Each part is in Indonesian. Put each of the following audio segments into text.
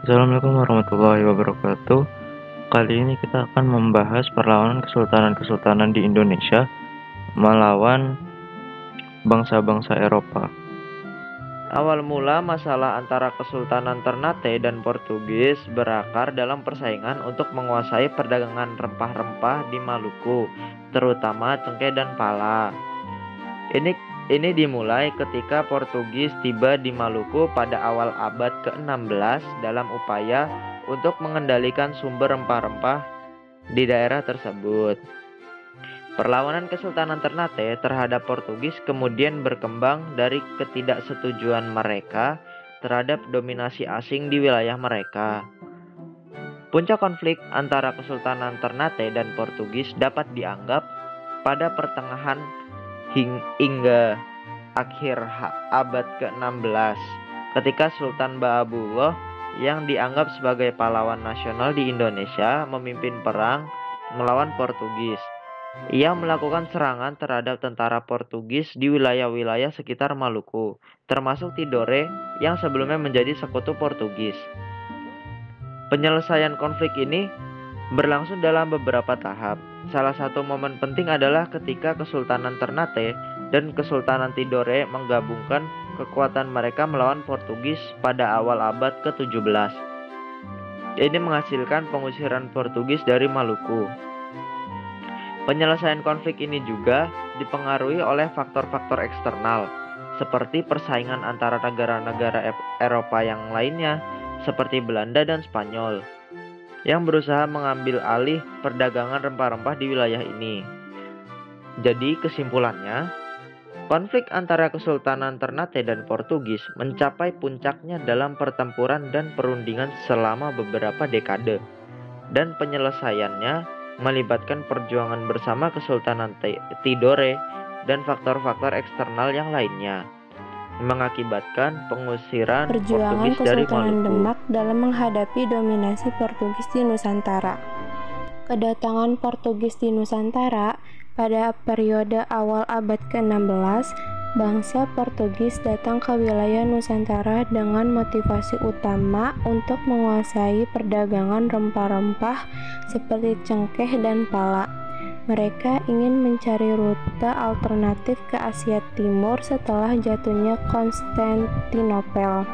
Assalamualaikum warahmatullahi wabarakatuh. Kali ini kita akan membahas perlawanan kesultanan-kesultanan di Indonesia melawan bangsa-bangsa Eropa. Awal mula masalah antara Kesultanan Ternate dan Portugis berakar dalam persaingan untuk menguasai perdagangan rempah-rempah di Maluku, terutama cengkeh dan pala. Ini dimulai ketika Portugis tiba di Maluku pada awal abad ke-16 dalam upaya untuk mengendalikan sumber rempah-rempah di daerah tersebut. Perlawanan Kesultanan Ternate terhadap Portugis kemudian berkembang dari ketidaksetujuan mereka terhadap dominasi asing di wilayah mereka. Puncak konflik antara Kesultanan Ternate dan Portugis dapat dianggap pada pertengahan hingga akhir abad ke-16 ketika Sultan Baabullah yang dianggap sebagai pahlawan nasional di Indonesia memimpin perang melawan Portugis. Ia melakukan serangan terhadap tentara Portugis di wilayah-wilayah sekitar Maluku, termasuk Tidore yang sebelumnya menjadi sekutu Portugis. Penyelesaian konflik ini berlangsung dalam beberapa tahap. Salah satu momen penting adalah ketika Kesultanan Ternate dan Kesultanan Tidore menggabungkan kekuatan mereka melawan Portugis pada awal abad ke-17. Ini menghasilkan pengusiran Portugis dari Maluku. Penyelesaian konflik ini juga dipengaruhi oleh faktor-faktor eksternal, seperti persaingan antara negara-negara Eropa yang lainnya, seperti Belanda dan Spanyol, yang berusaha mengambil alih perdagangan rempah-rempah di wilayah ini. Jadi kesimpulannya, konflik antara Kesultanan Ternate dan Portugis mencapai puncaknya dalam pertempuran dan perundingan selama beberapa dekade, dan penyelesaiannya melibatkan perjuangan bersama Kesultanan Tidore dan faktor-faktor eksternal yang lainnya, mengakibatkan pengusiran Portugis dari Maluku. Kesultanan Demak dalam menghadapi dominasi Portugis di Nusantara. Kedatangan Portugis di Nusantara pada periode awal abad ke-16, bangsa Portugis datang ke wilayah Nusantara dengan motivasi utama untuk menguasai perdagangan rempah-rempah seperti cengkeh dan pala. Mereka ingin mencari rute alternatif ke Asia Timur setelah jatuhnya Konstantinopel.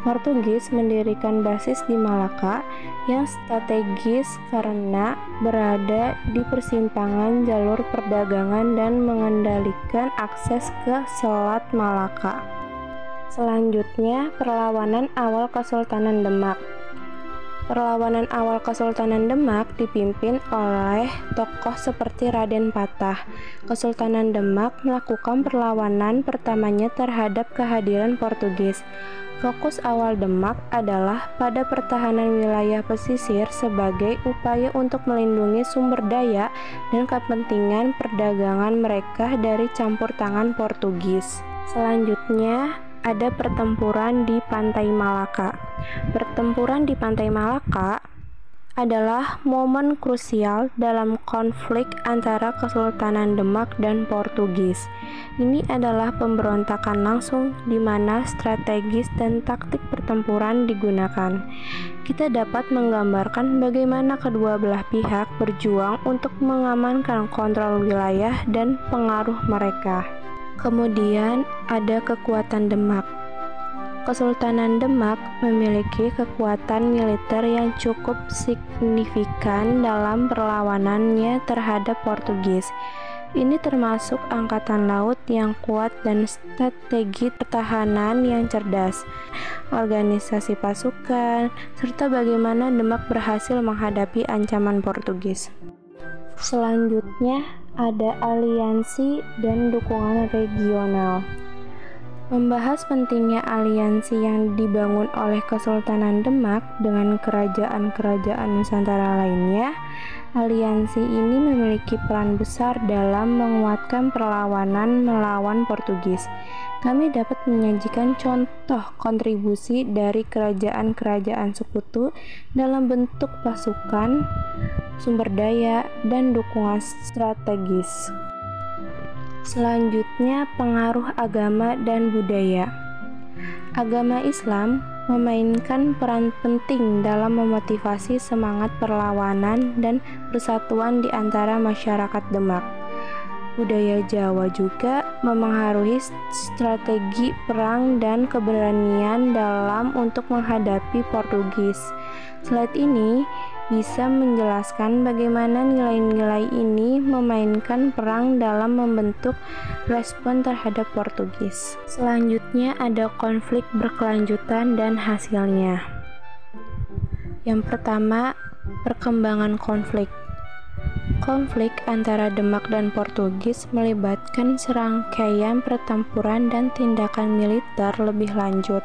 Portugis mendirikan basis di Malaka yang strategis karena berada di persimpangan jalur perdagangan dan mengendalikan akses ke Selat Malaka. Selanjutnya, perlawanan awal Kesultanan Demak. Perlawanan awal Kesultanan Demak dipimpin oleh tokoh seperti Raden Patah. Kesultanan Demak melakukan perlawanan pertamanya terhadap kehadiran Portugis. Fokus awal Demak adalah pada pertahanan wilayah pesisir sebagai upaya untuk melindungi sumber daya dan kepentingan perdagangan mereka dari campur tangan Portugis. Selanjutnya, ada pertempuran di Pantai Malaka. Pertempuran di Pantai Malaka adalah momen krusial dalam konflik antara Kesultanan Demak dan Portugis. Ini adalah pemberontakan langsung di mana strategis dan taktik pertempuran digunakan. Kita dapat menggambarkan bagaimana kedua belah pihak berjuang untuk mengamankan kontrol wilayah dan pengaruh mereka. Kemudian ada kekuatan Demak. Kesultanan Demak memiliki kekuatan militer yang cukup signifikan dalam perlawanannya terhadap Portugis. Ini termasuk angkatan laut yang kuat dan strategi pertahanan yang cerdas, organisasi pasukan, serta bagaimana Demak berhasil menghadapi ancaman Portugis. Selanjutnya ada aliansi dan dukungan regional. Membahas pentingnya aliansi yang dibangun oleh Kesultanan Demak dengan kerajaan-kerajaan Nusantara lainnya, aliansi ini memiliki peran besar dalam menguatkan perlawanan melawan Portugis. Kami dapat menyajikan contoh kontribusi dari kerajaan-kerajaan sekutu dalam bentuk pasukan, sumber daya, dan dukungan strategis. Selanjutnya, pengaruh agama dan budaya. Agama Islam memainkan peran penting dalam memotivasi semangat perlawanan dan persatuan di antara masyarakat Demak. Budaya Jawa juga memengaruhi strategi perang dan keberanian dalam untuk menghadapi Portugis. Slide ini bisa menjelaskan bagaimana nilai-nilai ini memainkan peran dalam membentuk respon terhadap Portugis. Selanjutnya ada konflik berkelanjutan dan hasilnya. Yang pertama, perkembangan konflik. Konflik antara Demak dan Portugis melibatkan serangkaian pertempuran dan tindakan militer lebih lanjut.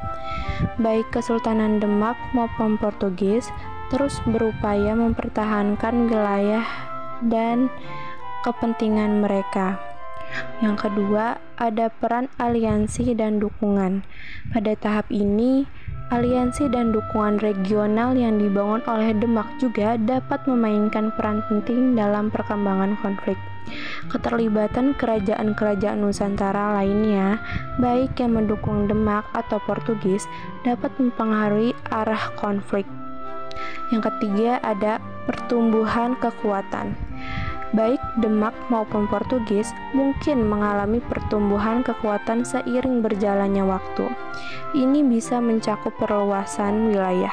Baik Kesultanan Demak maupun Portugis terus berupaya mempertahankan wilayah dan kepentingan mereka. Yang kedua, ada peran aliansi dan dukungan. Pada tahap ini, aliansi dan dukungan regional yang dibangun oleh Demak juga dapat memainkan peran penting dalam perkembangan konflik. Keterlibatan kerajaan-kerajaan Nusantara lainnya, baik yang mendukung Demak atau Portugis, dapat mempengaruhi arah konflik. Yang ketiga, ada pertumbuhan kekuatan. Baik Demak maupun Portugis mungkin mengalami pertumbuhan kekuatan seiring berjalannya waktu. Ini bisa mencakup perluasan wilayah,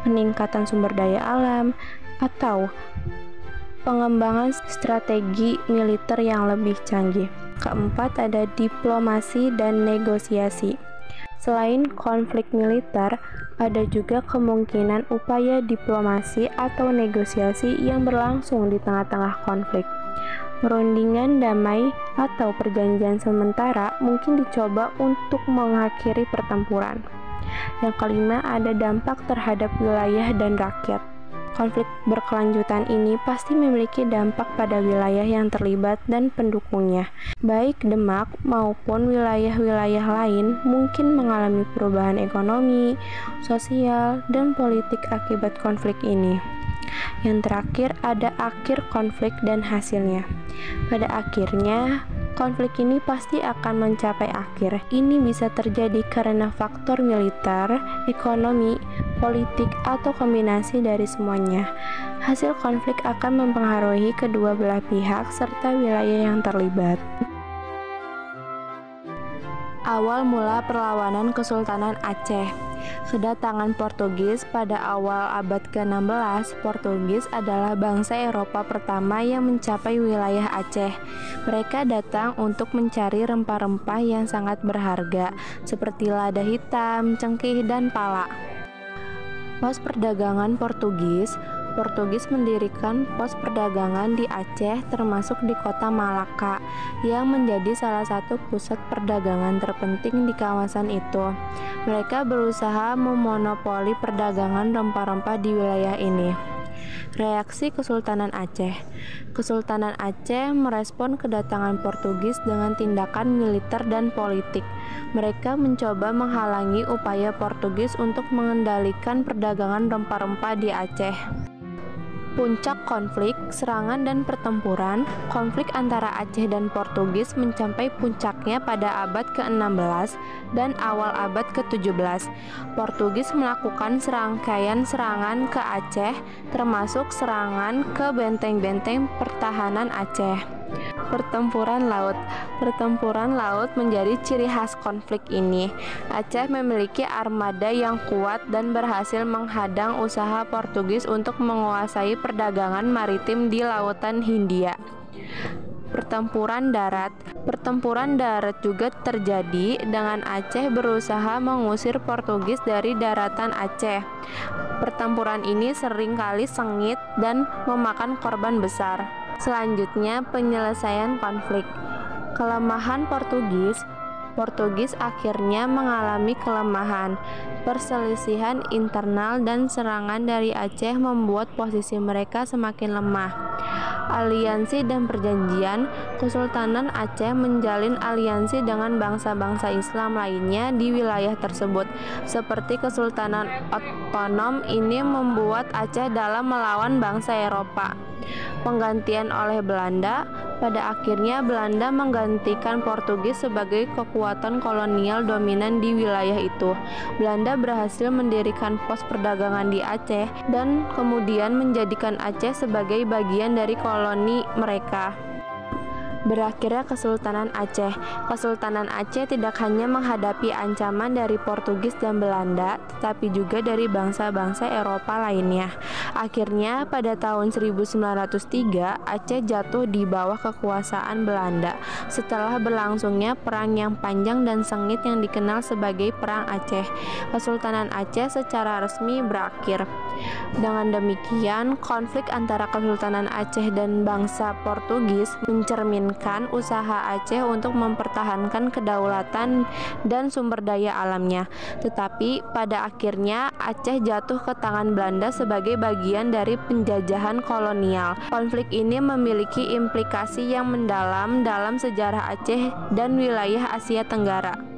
peningkatan sumber daya alam, atau pengembangan strategi militer yang lebih canggih. Keempat, ada diplomasi dan negosiasi. Selain konflik militer, ada juga kemungkinan upaya diplomasi atau negosiasi yang berlangsung di tengah-tengah konflik. Perundingan damai atau perjanjian sementara mungkin dicoba untuk mengakhiri pertempuran. Yang kelima, ada dampak terhadap wilayah dan rakyat. Konflik berkelanjutan ini pasti memiliki dampak pada wilayah yang terlibat dan pendukungnya. Baik Demak maupun wilayah-wilayah lain mungkin mengalami perubahan ekonomi, sosial, dan politik akibat konflik ini. Yang terakhir, ada akhir konflik dan hasilnya. Pada akhirnya, konflik ini pasti akan mencapai akhir. Ini bisa terjadi karena faktor militer, ekonomi, politik, atau kombinasi dari semuanya. Hasil konflik akan mempengaruhi kedua belah pihak serta wilayah yang terlibat. Awal mula perlawanan Kesultanan Aceh. Kedatangan Portugis pada awal abad ke-16, Portugis adalah bangsa Eropa pertama yang mencapai wilayah Aceh. Mereka datang untuk mencari rempah-rempah yang sangat berharga, seperti lada hitam, cengkih, dan pala. Pos perdagangan Portugis mendirikan pos perdagangan di Aceh, termasuk di kota Malaka, yang menjadi salah satu pusat perdagangan terpenting di kawasan itu. Mereka berusaha memonopoli perdagangan rempah-rempah di wilayah ini. Reaksi Kesultanan Aceh. Kesultanan Aceh merespon kedatangan Portugis dengan tindakan militer dan politik. Mereka mencoba menghalangi upaya Portugis untuk mengendalikan perdagangan rempah-rempah di Aceh. Puncak konflik, serangan dan pertempuran, konflik antara Aceh dan Portugis mencapai puncaknya pada abad ke-16 dan awal abad ke-17. Portugis melakukan serangkaian serangan ke Aceh, termasuk serangan ke benteng-benteng pertahanan Aceh. Pertempuran laut menjadi ciri khas konflik ini. Aceh memiliki armada yang kuat dan berhasil menghadang usaha Portugis untuk menguasai perdagangan maritim di Lautan Hindia. Pertempuran darat juga terjadi dengan Aceh berusaha mengusir Portugis dari daratan Aceh. Pertempuran ini seringkali sengit dan memakan korban besar. Selanjutnya, penyelesaian konflik. Kelemahan Portugis akhirnya mengalami kelemahan. Perselisihan internal dan serangan dari Aceh membuat posisi mereka semakin lemah. Aliansi dan perjanjian. Kesultanan Aceh menjalin aliansi dengan bangsa-bangsa Islam lainnya di wilayah tersebut, seperti Kesultanan Otonom. Ini membuat Aceh dalam melawan bangsa Eropa. Penggantian oleh Belanda. Pada akhirnya Belanda menggantikan Portugis sebagai kekuatan kolonial dominan di wilayah itu. Belanda berhasil mendirikan pos perdagangan di Aceh dan kemudian menjadikan Aceh sebagai bagian dari koloni mereka. Berakhirnya Kesultanan Aceh. Kesultanan Aceh tidak hanya menghadapi ancaman dari Portugis dan Belanda, tetapi juga dari bangsa-bangsa Eropa lainnya. Akhirnya pada tahun 1903 Aceh jatuh di bawah kekuasaan Belanda setelah berlangsungnya perang yang panjang dan sengit yang dikenal sebagai Perang Aceh. Kesultanan Aceh secara resmi berakhir. Dengan demikian, konflik antara Kesultanan Aceh dan bangsa Portugis mencerminkan usaha Aceh untuk mempertahankan kedaulatan dan sumber daya alamnya. Tetapi pada akhirnya Aceh jatuh ke tangan Belanda sebagai bagian dari penjajahan kolonial. Konflik ini memiliki implikasi yang mendalam dalam sejarah Aceh dan wilayah Asia Tenggara.